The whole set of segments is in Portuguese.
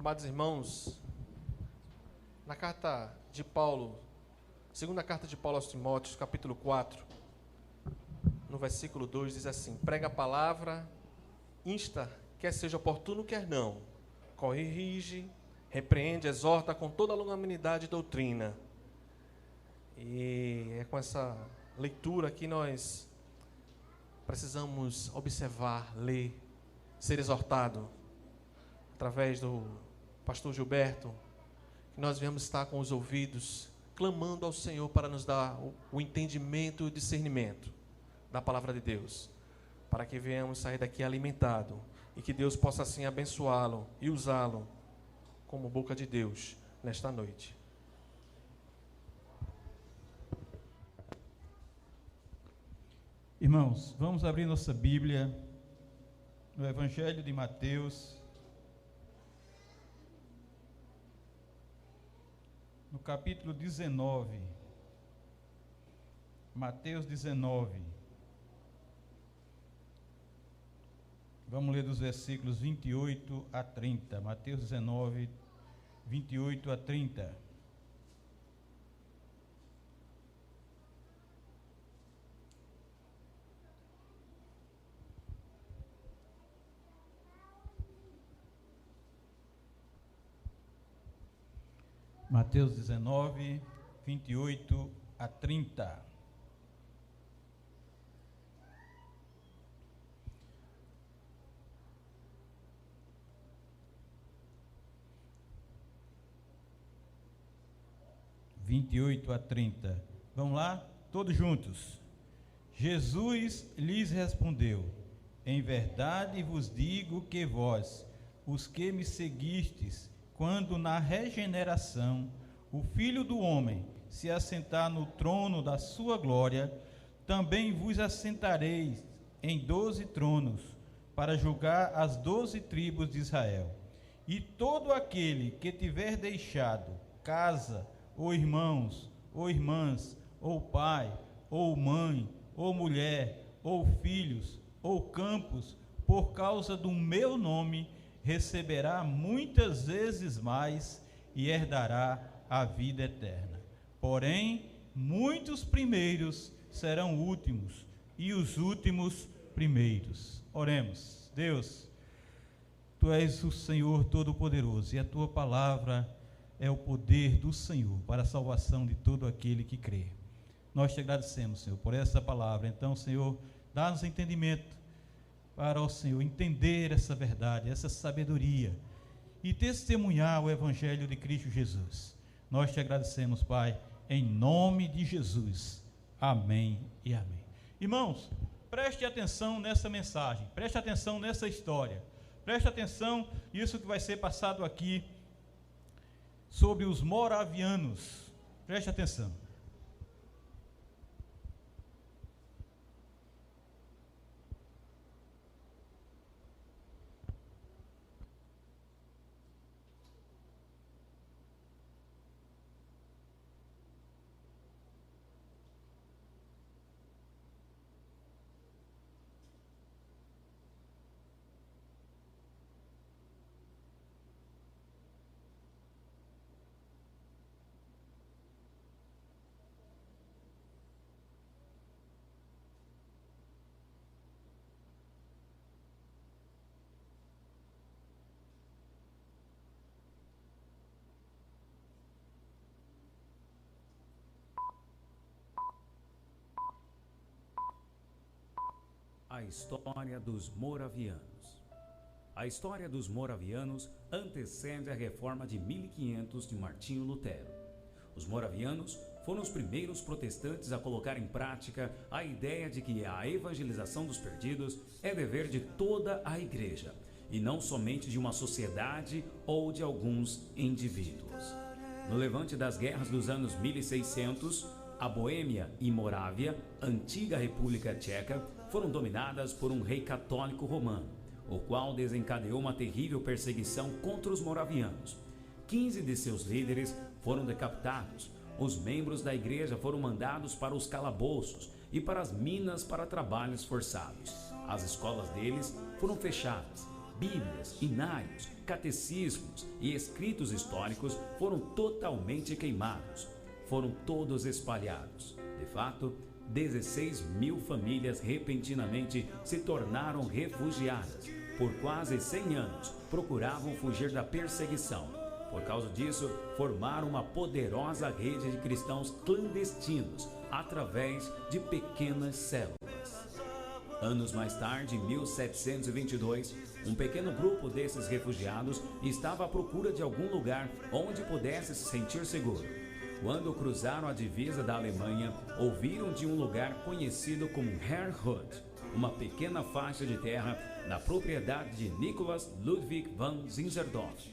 Amados irmãos, na carta de Paulo, segunda carta de Paulo aos Timóteos, capítulo 4, no versículo 2, diz assim: prega a palavra, insta, quer seja oportuno, quer não, corrige, repreende, exorta com toda a longanimidade e doutrina. E é com essa leitura que nós precisamos observar, ler, ser exortado, através do pastor Gilberto, que nós viemos estar com os ouvidos, clamando ao Senhor para nos dar o entendimento e o discernimento da palavra de Deus, para que venhamos sair daqui alimentado, e que Deus possa assim abençoá-lo e usá-lo como boca de Deus nesta noite. Irmãos, vamos abrir nossa Bíblia no Evangelho de Mateus, no capítulo 19, Mateus 19, vamos ler dos versículos 28 a 30, Mateus 19, 28 a 30. Mateus 19, 28 a 30. Vamos lá? Todos juntos. Jesus lhes respondeu: em verdade vos digo que vós, os que me seguistes, quando na regeneração o Filho do Homem se assentar no trono da sua glória, também vos assentareis em 12 tronos, para julgar as 12 tribos de Israel. E todo aquele que tiver deixado casa, ou irmãos, ou irmãs, ou pai, ou mãe, ou mulher, ou filhos, ou campos, por causa do meu nome, receberá muitas vezes mais e herdará a vida eterna. Porém, muitos primeiros serão últimos, e os últimos primeiros. Oremos. Deus, Tu és o Senhor Todo-Poderoso, e a Tua palavra é o poder do Senhor para a salvação de todo aquele que crê. Nós te agradecemos, Senhor, por essa palavra. Então, Senhor, dá-nos entendimento para o Senhor entender essa verdade, essa sabedoria, e testemunhar o Evangelho de Cristo Jesus. Nós te agradecemos, Pai, em nome de Jesus. Amém e amém. Irmãos, preste atenção nessa mensagem, preste atenção nessa história, preste atenção nisso que vai ser passado aqui sobre os moravianos. Preste atenção. A história dos moravianos. A história dos moravianos antecede a reforma de 1500 de Martinho Lutero. Os moravianos foram os primeiros protestantes a colocar em prática a ideia de que a evangelização dos perdidos é dever de toda a igreja, e não somente de uma sociedade ou de alguns indivíduos. No levante das guerras dos anos 1600, a Boêmia e Morávia, antiga República Tcheca, foram dominadas por um rei católico romano, o qual desencadeou uma terrível perseguição contra os moravianos. 15 de seus líderes foram decapitados, os membros da igreja foram mandados para os calabouços e para as minas para trabalhos forçados. As escolas deles foram fechadas bíblias, inários, catecismos e escritos históricos foram totalmente queimados. Foram todos espalhados. De fato, 16 mil famílias repentinamente se tornaram refugiadas. Por quase 100 anos, procuravam fugir da perseguição. Por causa disso, formaram uma poderosa rede de cristãos clandestinos através de pequenas células. Anos mais tarde, em 1722, um pequeno grupo desses refugiados estava à procura de algum lugar onde pudesse se sentir seguro. Quando cruzaram a divisa da Alemanha, ouviram de um lugar conhecido como Herrnhut, uma pequena faixa de terra na propriedade de Nicholas Ludwig von Zinzendorf.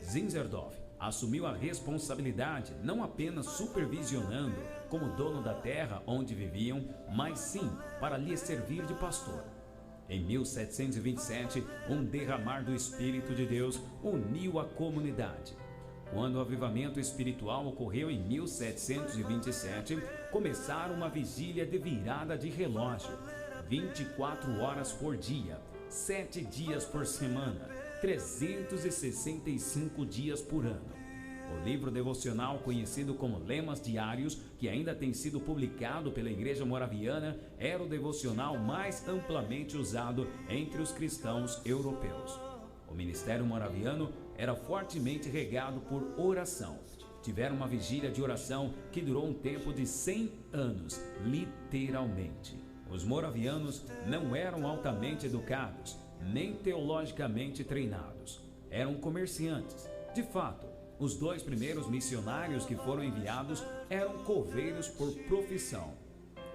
Zinzendorf assumiu a responsabilidade não apenas supervisionando como dono da terra onde viviam, mas sim para lhes servir de pastor. Em 1727, um derramar do Espírito de Deus uniu a comunidade. Quando o avivamento espiritual ocorreu em 1727, começaram uma vigília de virada de relógio, 24 horas por dia, 7 dias por semana, 365 dias por ano. O livro devocional conhecido como Lemas Diários, que ainda tem sido publicado pela Igreja Moraviana, era o devocional mais amplamente usado entre os cristãos europeus. O ministério moraviano era fortemente regado por oração. Tiveram uma vigília de oração que durou um tempo de 100 anos, literalmente. Os moravianos não eram altamente educados, nem teologicamente treinados. Eram comerciantes. De fato, os 2 primeiros missionários que foram enviados eram coveiros por profissão.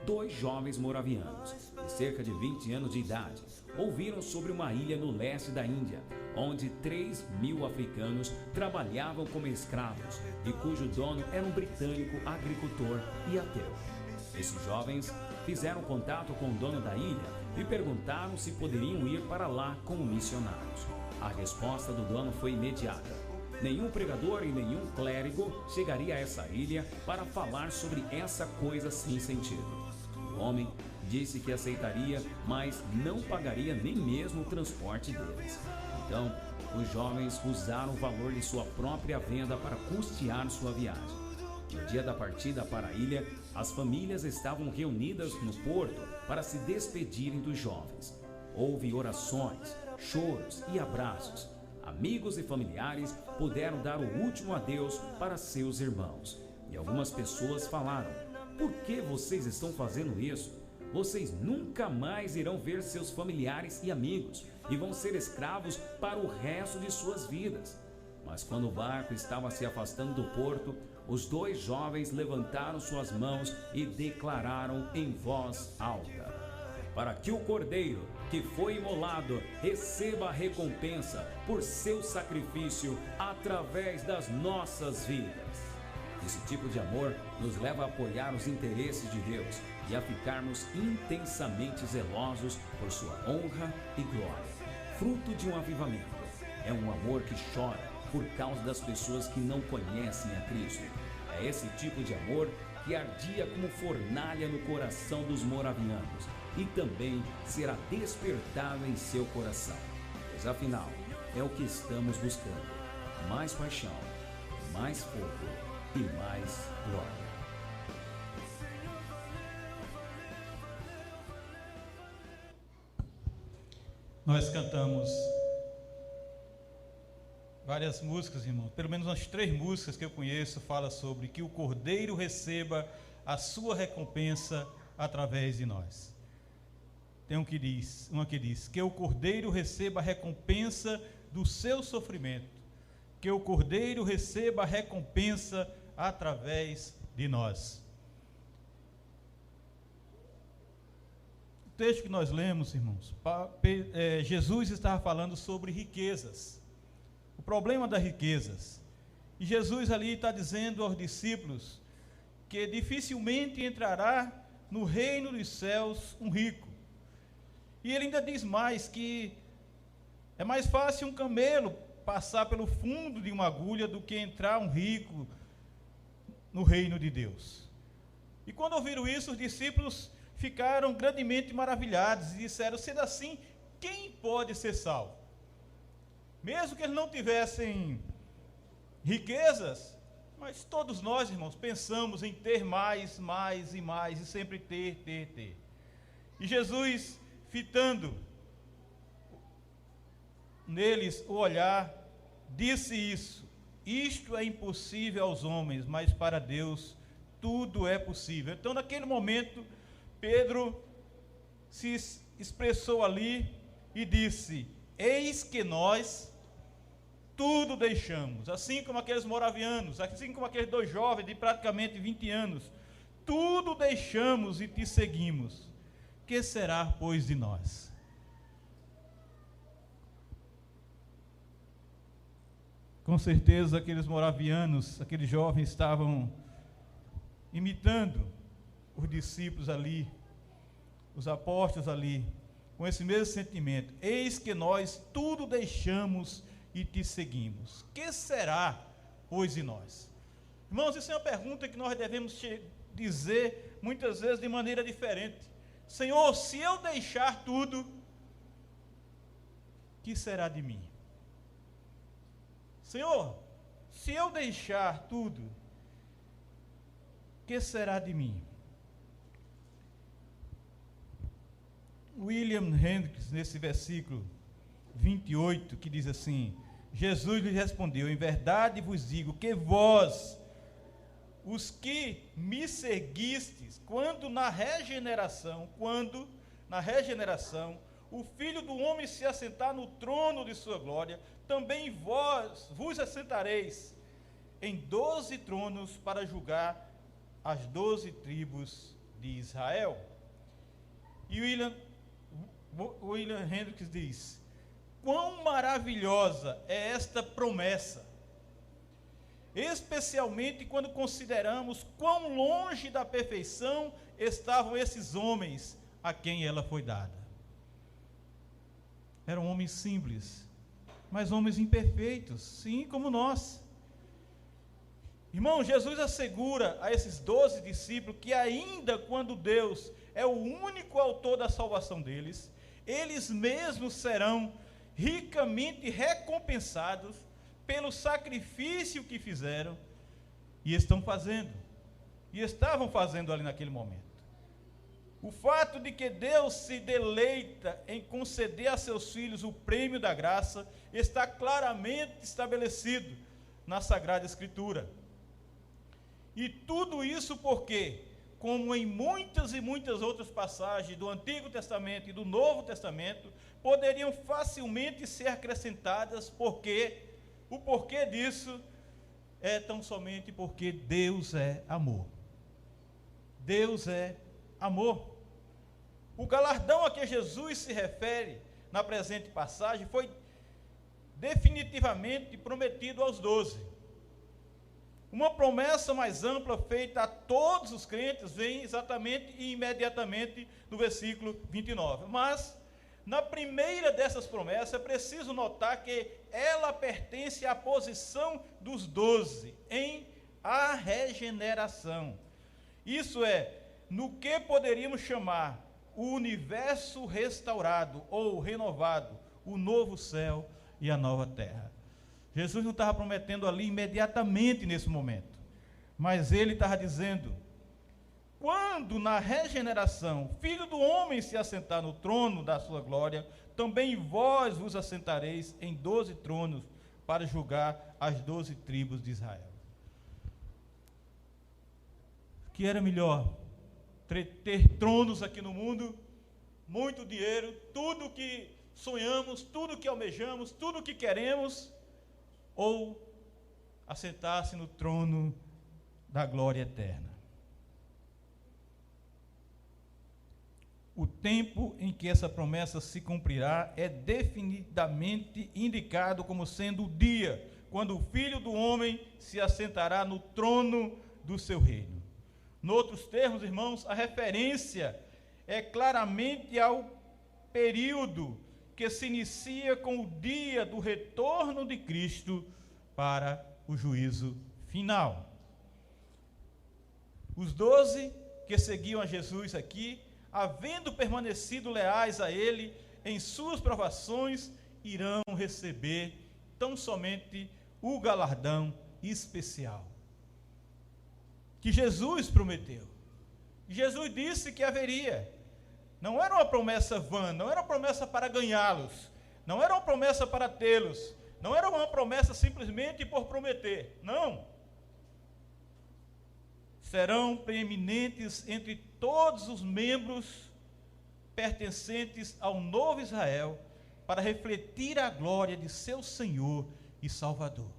2 jovens moravianos, de cerca de 20 anos de idade, ouviram sobre uma ilha no leste da Índia, onde 3.000 africanos trabalhavam como escravos e cujo dono era um britânico agricultor e ateu. Esses jovens fizeram contato com o dono da ilha e perguntaram se poderiam ir para lá como missionários. A resposta do dono foi imediata. Nenhum pregador e nenhum clérigo chegaria a essa ilha para falar sobre essa coisa sem sentido. O homem disse que aceitaria, mas não pagaria nem mesmo o transporte deles. Então, os jovens usaram o valor de sua própria venda para custear sua viagem. No dia da partida para a ilha, as famílias estavam reunidas no porto para se despedirem dos jovens. Houve orações, choros e abraços. Amigos e familiares puderam dar o último adeus para seus irmãos. E algumas pessoas falaram: "Por que vocês estão fazendo isso? Vocês nunca mais irão ver seus familiares e amigos e vão ser escravos para o resto de suas vidas." Mas quando o barco estava se afastando do porto, os 2 jovens levantaram suas mãos e declararam em voz alta: "Para que o cordeiro que foi imolado receba a recompensa por seu sacrifício através das nossas vidas." Esse tipo de amor nos leva a apoiar os interesses de Deus e a ficarmos intensamente zelosos por sua honra e glória. Fruto de um avivamento é um amor que chora por causa das pessoas que não conhecem a Cristo. É esse tipo de amor que ardia como fornalha no coração dos moravianos e também será despertado em seu coração. Pois afinal, é o que estamos buscando: mais paixão, mais fogo e mais glória. Nós cantamos várias músicas, irmão. Pelo menos umas 3 músicas que eu conheço fala sobre que o Cordeiro receba a sua recompensa através de nós. Tem uma que diz que o Cordeiro receba a recompensa do seu sofrimento, que o Cordeiro receba a recompensa através de nós. O texto que nós lemos, irmãos, Jesus estava falando sobre riquezas, o problema das riquezas. E Jesus ali está dizendo aos discípulos que dificilmente entrará no reino dos céus um rico. E ele ainda diz mais que é mais fácil um camelo passar pelo fundo de uma agulha do que entrar um rico no reino de Deus. E quando ouviram isso, os discípulos ficaram grandemente maravilhados e disseram: "Sendo assim, quem pode ser salvo?" mesmo que eles não tivessem riquezas, mas todos nós, irmãos, pensamos em ter mais, mais e mais, e sempre ter. E Jesus, fitando neles o olhar, disse isso: isto é impossível aos homens, mas para Deus tudo é possível. Então, naquele momento, Pedro se expressou ali e disse: eis que nós tudo deixamos, assim como aqueles moravianos, assim como aqueles dois jovens de praticamente 20 anos, tudo deixamos e te seguimos. Que será, pois, de nós? Com certeza aqueles moravianos, aqueles jovens estavam imitando os discípulos ali, os apóstolos ali, com esse mesmo sentimento: eis que nós tudo deixamos e te seguimos. Que será, pois, de nós? Irmãos, isso é uma pergunta que nós devemos dizer muitas vezes de maneira diferente. Senhor, se eu deixar tudo, que será de mim? Senhor, se eu deixar tudo, que será de mim? William Hendricks, nesse versículo 28, que diz assim: Jesus lhe respondeu: em verdade vos digo que vós, os que me seguistes, quando na regeneração, o Filho do Homem se assentar no trono de sua glória, também vós vos assentareis em 12 tronos para julgar as 12 tribos de Israel. E William Hendricks diz: quão maravilhosa é esta promessa, especialmente quando consideramos quão longe da perfeição estavam esses homens a quem ela foi dada. Eram homens simples, mas homens imperfeitos, sim, como nós. Irmão, Jesus assegura a esses 12 discípulos que ainda quando Deus é o único autor da salvação deles, eles mesmos serão ricamente recompensados pelo sacrifício que fizeram e estão fazendo, e estavam fazendo ali naquele momento. O fato de que Deus se deleita em conceder a seus filhos o prêmio da graça está claramente estabelecido na Sagrada Escritura. E tudo isso porque, como em muitas e muitas outras passagens do Antigo Testamento e do Novo Testamento, poderiam facilmente ser acrescentadas, porque o porquê disso é tão somente porque Deus é amor. Deus é amor. O galardão a que Jesus se refere na presente passagem foi definitivamente prometido aos 12. Uma promessa mais ampla feita a todos os crentes vem exatamente e imediatamente no versículo 29. Mas, na primeira dessas promessas, é preciso notar que ela pertence à posição dos 12 em a regeneração. Isso é, no que poderíamos chamar o universo restaurado ou renovado, o novo céu e a nova terra. Jesus não estava prometendo ali imediatamente nesse momento, mas ele estava dizendo: quando na regeneração, Filho do Homem se assentar no trono da sua glória, também vós vos assentareis em 12 tronos para julgar as 12 tribos de Israel. Que era melhor ter tronos aqui no mundo, muito dinheiro, tudo que sonhamos, tudo que almejamos, tudo que queremos, ou assentar-se no trono da glória eterna? O tempo em que essa promessa se cumprirá é definidamente indicado como sendo o dia quando o Filho do Homem se assentará no trono do seu reino. Noutros termos, irmãos, a referência é claramente ao período que se inicia com o dia do retorno de Cristo para o juízo final. Os 12 que seguiam a Jesus aqui, havendo permanecido leais a Ele em suas provações, irão receber tão somente o galardão especial que Jesus prometeu. Jesus disse que haveria. Não era uma promessa vã, não era uma promessa para ganhá-los, não era uma promessa para tê-los, não era uma promessa simplesmente por prometer, não. Serão preeminentes entre todos os membros pertencentes ao novo Israel, para refletir a glória de seu Senhor e Salvador.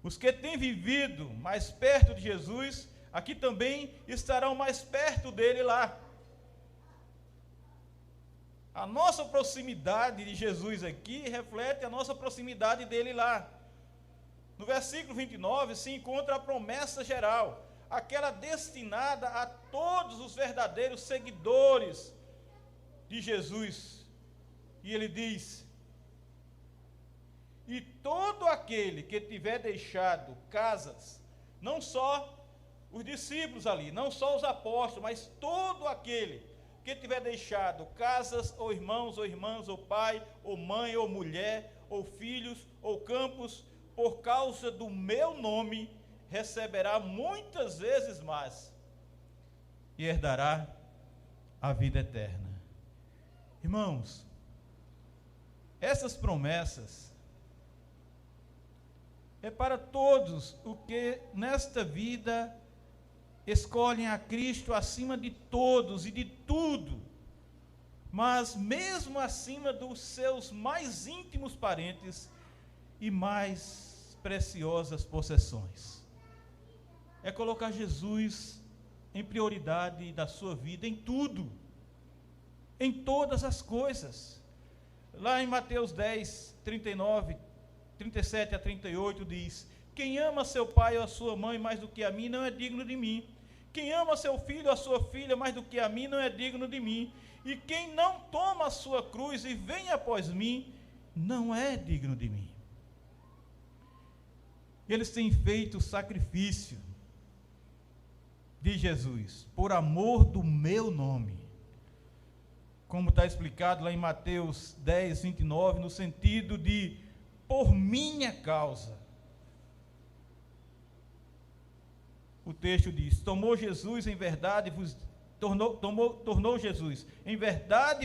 Os que têm vivido mais perto de Jesus, aqui também estarão mais perto dele lá. A nossa proximidade de Jesus aqui reflete a nossa proximidade dele lá. No versículo 29 se encontra a promessa geral, aquela destinada a todos os verdadeiros seguidores de Jesus. E ele diz: e todo aquele que tiver deixado casas, não só os discípulos ali, não só os apóstolos, mas todo aquele que tiver deixado casas, ou irmãos, ou irmãs, ou pai, ou mãe, ou mulher, ou filhos, ou campos, por causa do meu nome, receberá muitas vezes mais e herdará a vida eterna. Irmãos, essas promessas é para todos os que nesta vida escolhem a Cristo acima de todos e de tudo, mas mesmo acima dos seus mais íntimos parentes e mais preciosas possessões. É colocar Jesus em prioridade da sua vida, em tudo, em todas as coisas. Lá em Mateus 10, 39, 37 a 38 diz: quem ama seu pai ou a sua mãe mais do que a mim não é digno de mim. Quem ama seu filho ou a sua filha mais do que a mim não é digno de mim. E quem não toma a sua cruz e vem após mim não é digno de mim. Eles têm feito o sacrifício de Jesus por amor do meu nome, como está explicado lá em Mateus 10, 29, no sentido de por minha causa. O texto diz: tornou Jesus, em verdade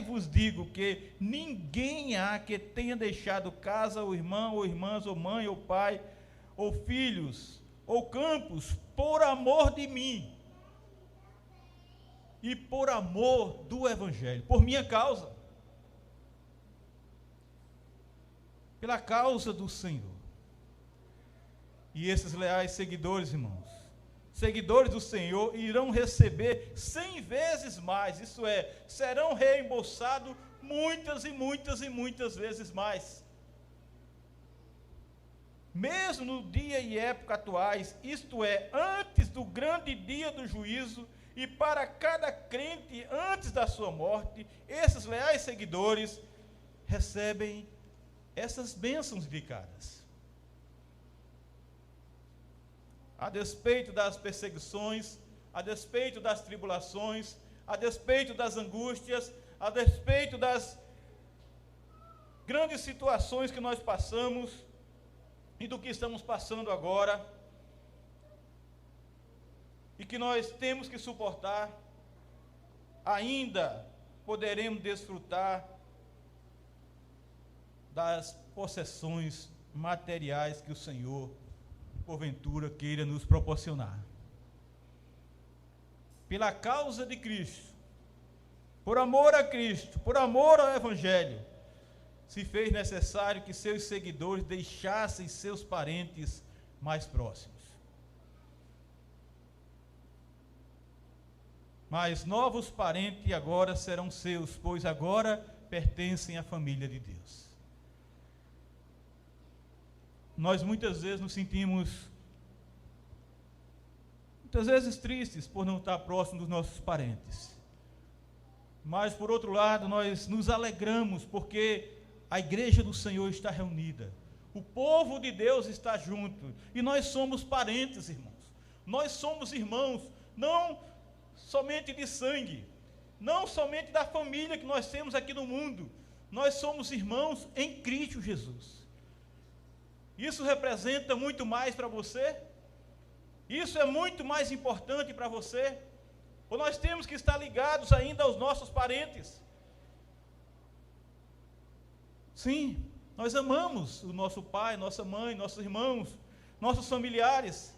vos digo que ninguém há que tenha deixado casa, ou irmão, ou irmãs, ou mãe, ou pai, ou filhos, ou campos, por amor de mim, e por amor do Evangelho, por minha causa, pela causa do Senhor. E esses leais seguidores, irmãos, seguidores do Senhor, irão receber 100 vezes mais, isso é, serão reembolsados muitas e muitas e muitas vezes mais. Mesmo no dia e época atuais, isto é, antes do grande dia do juízo, e para cada crente antes da sua morte, esses leais seguidores recebem essas bênçãos indicadas. A despeito das perseguições, a despeito das tribulações, a despeito das angústias, a despeito das grandes situações que nós passamos e do que estamos passando agora, e que nós temos que suportar, ainda poderemos desfrutar das possessões materiais que o Senhor, porventura, queira nos proporcionar. Pela causa de Cristo, por amor a Cristo, por amor ao Evangelho, se fez necessário que seus seguidores deixassem seus parentes mais próximos. Mas novos parentes agora serão seus, pois agora pertencem à família de Deus. Nós muitas vezes nos sentimos, muitas vezes tristes por não estar próximo dos nossos parentes. Mas, por outro lado, nós nos alegramos porque a igreja do Senhor está reunida. O povo de Deus está junto. E nós somos parentes, irmãos. Nós somos irmãos, não somente de sangue, não somente da família que nós temos aqui no mundo. Nós somos irmãos em Cristo Jesus. Isso representa muito mais para você? Isso é muito mais importante para você? Ou nós temos que estar ligados ainda aos nossos parentes? Sim, nós amamos o nosso pai, nossa mãe, nossos irmãos, nossos familiares.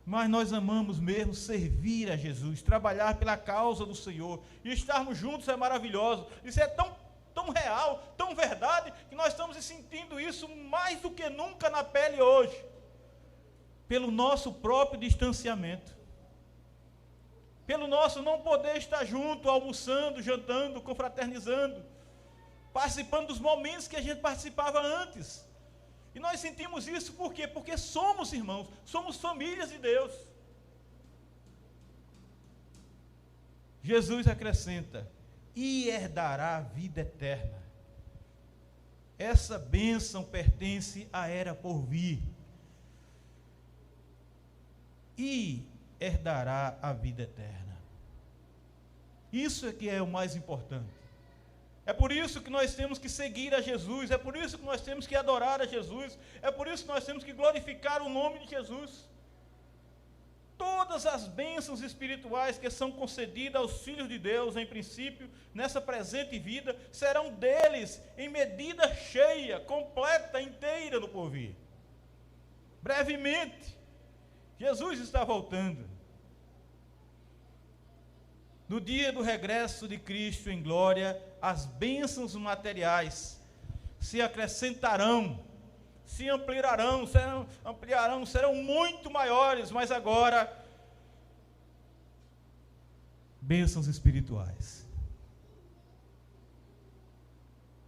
Mas nós amamos mesmo servir a Jesus, trabalhar pela causa do Senhor. E estarmos juntos é maravilhoso. Isso é tão real, tão verdade, que nós estamos sentindo isso mais do que nunca na pele hoje. Pelo nosso próprio distanciamento. Pelo nosso não poder estar junto, almoçando, jantando, confraternizando. Participando dos momentos que a gente participava antes. E nós sentimos isso por quê? Porque somos irmãos, somos famílias de Deus. Jesus acrescenta: e herdará a vida eterna. Essa bênção pertence à era por vir. E herdará a vida eterna. Isso é que é o mais importante. É por isso que nós temos que seguir a Jesus, é por isso que nós temos que adorar a Jesus, é por isso que nós temos que glorificar o nome de Jesus. Todas as bênçãos espirituais que são concedidas aos filhos de Deus, em princípio, nessa presente vida, serão deles em medida cheia, completa, inteira no porvir. Brevemente, Jesus está voltando. No dia do regresso de Cristo em glória, as bênçãos materiais se acrescentarão, se ampliarão, serão muito maiores, mas agora, bênçãos espirituais.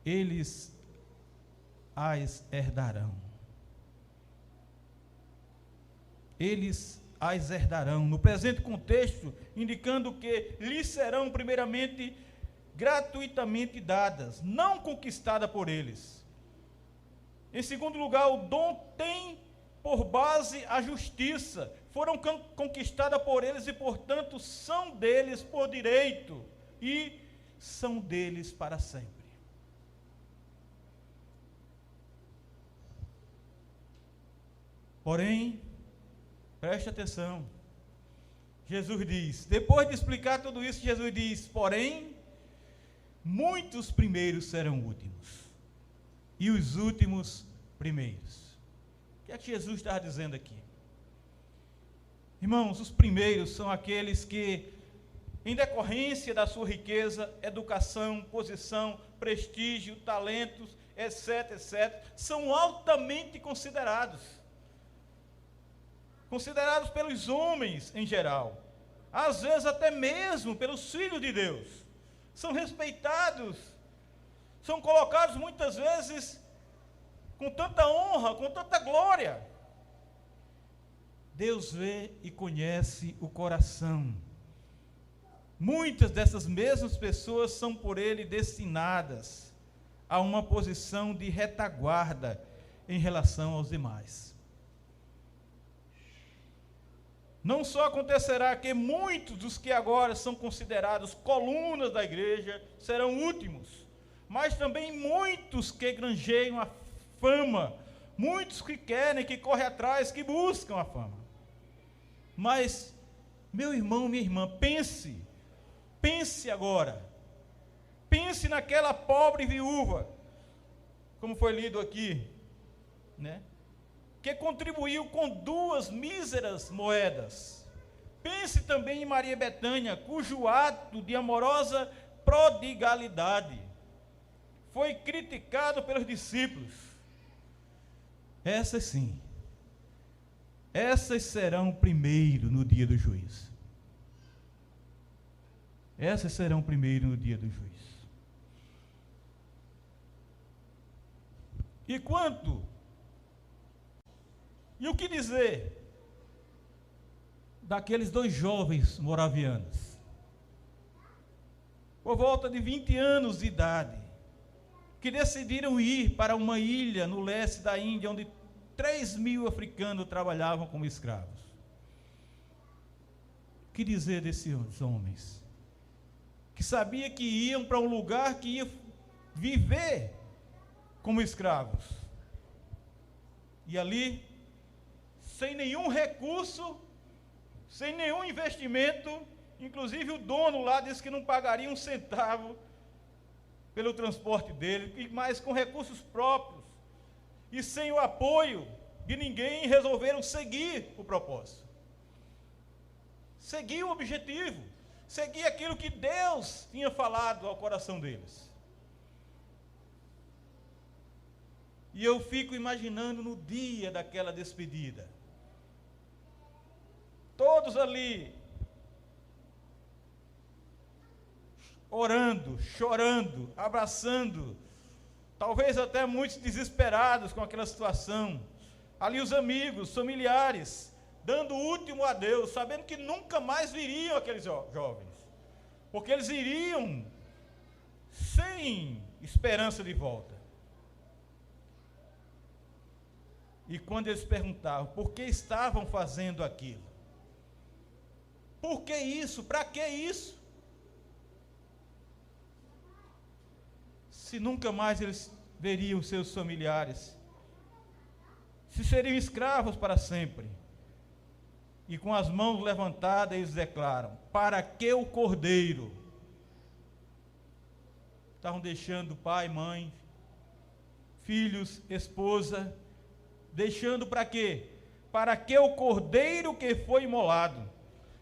Eles as herdarão. Eles as herdarão. No presente contexto, indicando que lhes serão primeiramente gratuitamente dadas, não conquistada por eles. Em segundo lugar, o dom tem por base a justiça. Foram conquistadas por eles e, portanto, são deles por direito e são deles para sempre. Porém, preste atenção. Jesus diz, depois de explicar tudo isso, Jesus diz: porém, muitos primeiros serão últimos, e os últimos primeiros. O que é que Jesus está dizendo aqui? Irmãos, os primeiros são aqueles que, em decorrência da sua riqueza, educação, posição, prestígio, talentos, etc., etc., são altamente considerados pelos homens em geral, às vezes até mesmo pelos filhos de Deus, são respeitados, são colocados muitas vezes com tanta honra, com tanta glória. Deus vê e conhece o coração. Muitas dessas mesmas pessoas são por Ele destinadas a uma posição de retaguarda em relação aos demais. Não só acontecerá que muitos dos que agora são considerados colunas da igreja serão últimos, mas também muitos que granjeiam a fama, muitos que querem, que correm atrás, que buscam a fama. Mas, meu irmão, minha irmã, pense agora, pense naquela pobre viúva, como foi lido aqui, né? Que contribuiu com 2 míseras moedas. Pense também em Maria Betânia, cujo ato de amorosa prodigalidade foi criticado pelos discípulos. Essas sim, essas serão primeiro no dia do juízo. Essas serão primeiro no dia do juízo. E o que dizer daqueles 2 jovens moravianos, por volta de 20 anos de idade, que decidiram ir para uma ilha no leste da Índia, onde 3.000 africanos trabalhavam como escravos? O que dizer desses homens, que sabia que iam para um lugar que ia viver como escravos? E ali, sem nenhum recurso, sem nenhum investimento, inclusive o dono lá disse que não pagaria um centavo pelo transporte dele, mas com recursos próprios e sem o apoio de ninguém, resolveram seguir o propósito, seguir o objetivo, seguir aquilo que Deus tinha falado ao coração deles. E eu fico imaginando no dia daquela despedida, todos ali, orando, chorando, abraçando, talvez até muitos desesperados com aquela situação, ali os amigos, familiares, dando o último adeus, sabendo que nunca mais viriam aqueles jovens, porque eles iriam sem esperança de volta. E quando eles perguntavam por que estavam fazendo aquilo, por que isso, para que isso? Se nunca mais eles veriam seus familiares, se seriam escravos para sempre. E com as mãos levantadas eles declaram: para que o cordeiro? Estavam deixando pai, mãe, filhos, esposa, deixando para quê? Para que o cordeiro que foi imolado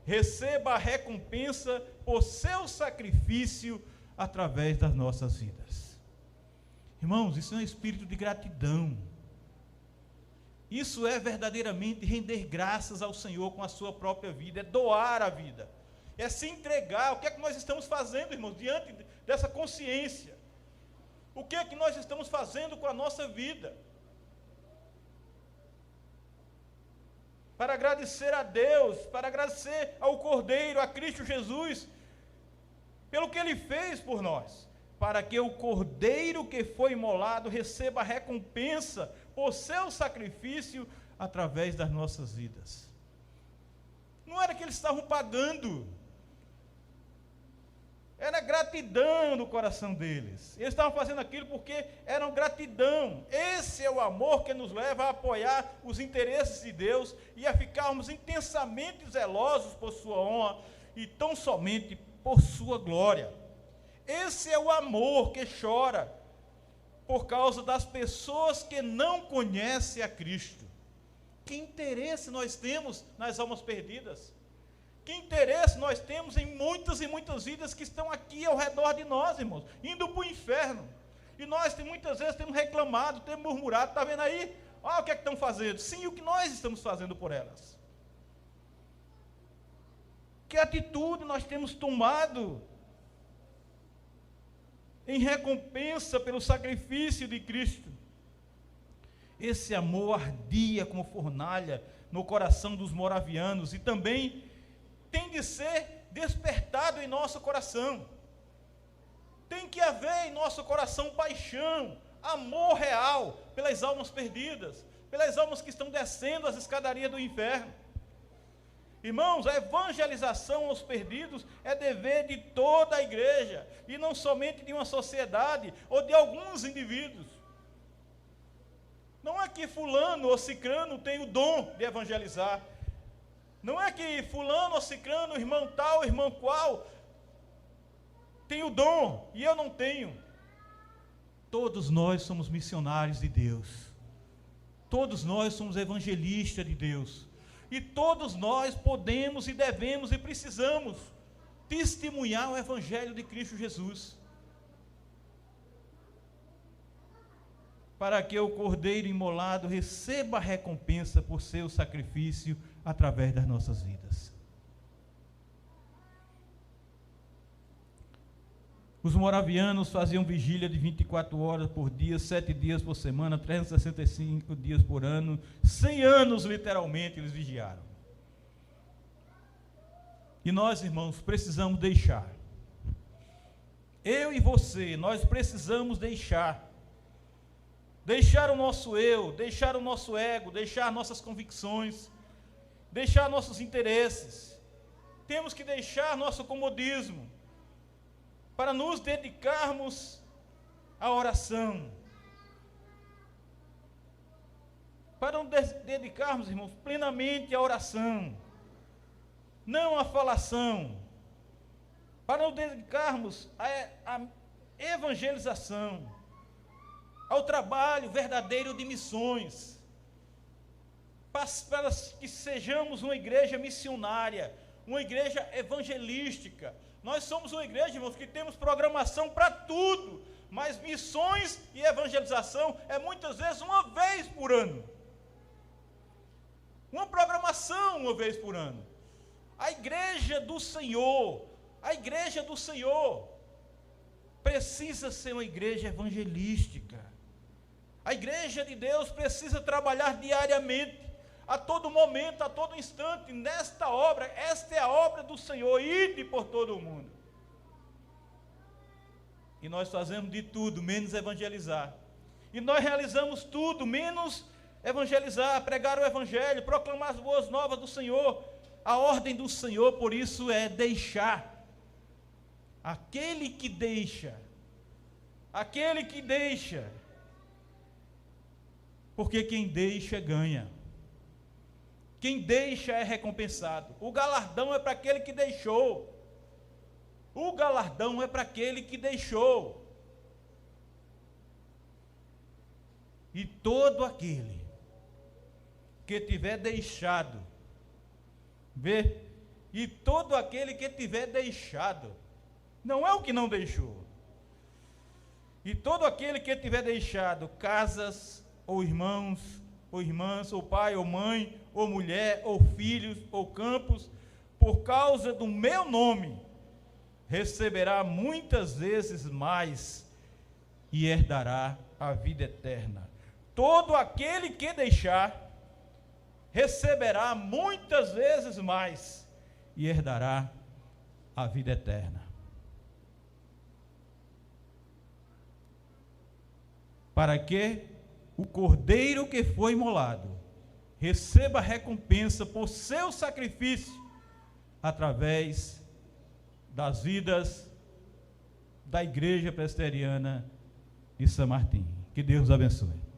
receba a recompensa por seu sacrifício através das nossas vidas. Irmãos, isso é um espírito de gratidão. Isso é verdadeiramente render graças ao Senhor com a sua própria vida, é doar a vida, é se entregar. O que é que nós estamos fazendo, irmãos, diante dessa consciência? O que é que nós estamos fazendo com a nossa vida? Para agradecer a Deus, para agradecer ao Cordeiro, a Cristo Jesus, pelo que Ele fez por nós, para que o Cordeiro que foi imolado receba a recompensa por seu sacrifício através das nossas vidas. Não era que eles estavam pagando, era gratidão no coração deles. Eles estavam fazendo aquilo porque era gratidão. Esse é o amor que nos leva a apoiar os interesses de Deus e a ficarmos intensamente zelosos por sua honra e tão somente por sua glória. Esse é o amor que chora por causa das pessoas que não conhecem a Cristo. Que interesse nós temos nas almas perdidas? Que interesse nós temos em muitas e muitas vidas que estão aqui ao redor de nós, irmãos, indo para o inferno? E nós muitas vezes temos reclamado, temos murmurado, está vendo aí? Olha o que é que estão fazendo. Sim, o que nós estamos fazendo por elas. Que atitude nós temos tomado em recompensa pelo sacrifício de Cristo? Esse amor ardia como fornalha no coração dos moravianos e também tem de ser despertado em nosso coração. Tem que haver em nosso coração paixão, amor real pelas almas perdidas, pelas almas que estão descendo as escadarias do inferno. Irmãos, a evangelização aos perdidos é dever de toda a igreja, e não somente de uma sociedade ou de alguns indivíduos. Não é que fulano ou cicrano tem o dom de evangelizar. Não é que fulano ou cicrano, irmão tal, irmão qual, tem o dom e eu não tenho. Todos nós somos missionários de Deus. Todos nós somos evangelistas de Deus. E todos nós podemos e devemos e precisamos testemunhar o Evangelho de Cristo Jesus. Para que o Cordeiro imolado receba a recompensa por seu sacrifício através das nossas vidas. Os moravianos faziam vigília de 24 horas por dia, 7 dias por semana, 365 dias por ano, 100 anos literalmente eles vigiaram. E nós, irmãos, precisamos deixar. Eu e você, nós precisamos deixar o nosso eu, deixar o nosso ego, deixar nossas convicções, deixar nossos interesses. Temos que deixar nosso comodismo para nos dedicarmos à oração. para nos dedicarmos, irmãos, plenamente à oração, não à falação, para nos dedicarmos à evangelização, ao trabalho verdadeiro de missões, para que sejamos uma igreja missionária, uma igreja evangelística. Nós somos uma igreja, irmãos, que temos programação para tudo, mas missões e evangelização é muitas vezes uma vez por ano. Uma programação uma vez por ano. A igreja do Senhor precisa ser uma igreja evangelística. A igreja de Deus precisa trabalhar diariamente, a todo momento, a todo instante, nesta obra. Esta é a obra do Senhor, ide por todo o mundo. E nós fazemos de tudo, menos evangelizar. E nós realizamos tudo, menos evangelizar, pregar o evangelho, proclamar as boas novas do Senhor. A ordem do Senhor, por isso, é deixar. Aquele que deixa, porque quem deixa ganha. Quem deixa é recompensado. O galardão é para aquele que deixou. O galardão é para aquele que deixou. E todo aquele que tiver deixado, e todo aquele que tiver deixado, não é o que não deixou. E todo aquele que tiver deixado casas, ou irmãos, ou irmãs, ou pai, ou mãe, ou mulher, ou filhos, ou campos, por causa do meu nome, receberá muitas vezes mais e herdará a vida eterna. Todo aquele que deixar, receberá muitas vezes mais e herdará a vida eterna. Para que o cordeiro que foi imolado receba recompensa por seu sacrifício através das vidas da Igreja Presbiteriana de São Martim. Que Deus abençoe.